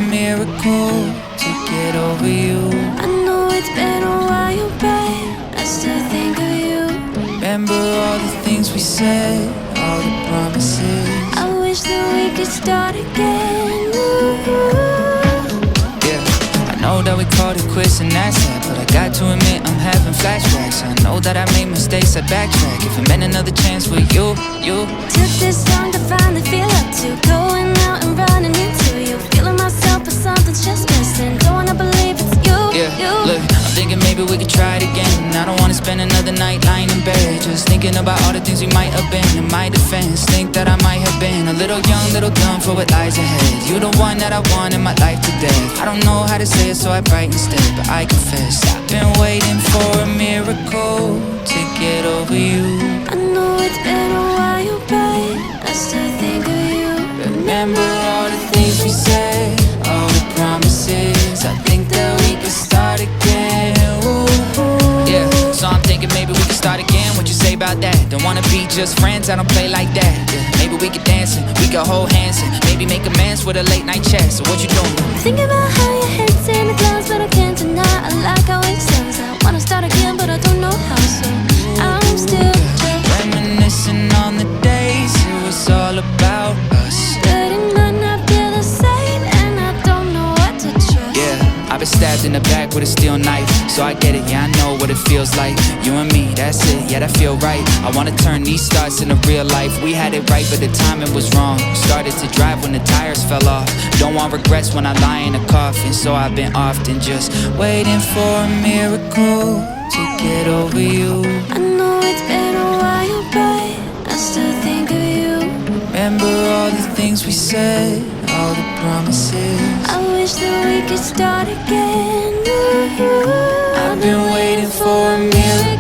miracle to get over you. I know it's been a while, but I still think of you. Remember all the things we said, all the promises. I wish that we could start again. Yeah, I know that we called it quits and that's it, but I got to admit I'm having flashbacks. I know that I made mistakes, I backtrack. If I meant another chance with you. Took this long to finally feel up to going out and running into you. Feeling myself, but something's just missing. Don't wanna believe it's you. Look, I'm thinking maybe we could try it again. I don't wanna spend another night lying in bed, just thinking about all the things we might have been. In my defense, think that I might have been a little young, little dumb for what lies ahead. You the one that I want in my life to death. I don't know how to say it, so I write instead, but I confess I've been waiting for a miracle to get over you. I know it's been a while, but I still think of you. Remember all the things we said, all the promises. I think that we could start again. Ooh. Yeah, so I'm thinking maybe we could start again. What you say about that? Don't wanna be just friends, I don't play like that. Yeah, maybe we could dance and we could hold hands and maybe make amends with a late night chat. So what you doing? Thinking about how your head's in the clouds, but I can't deny I like how it sounds. I wanna start again, but I don't know how, so I'm still reminiscing on the days it was all about us. but it might not feel the same, and I don't know what to trust. Yeah, I've been stabbed in the back with a steel knife, so I get it, yeah, I know what it feels like. You and me, that's it, yeah, that feel right. I wanna turn these stars into real life. We had it right, but the timing was wrong. Started to drive when the tires fell off. Don't want regrets when I lie in a coffin, so I've been often just waiting for a miracle to get over you. I know it's been a while, but I still think of you. Remember all the things we said, all the promises. I wish that we could start again. I've been waiting for a miracle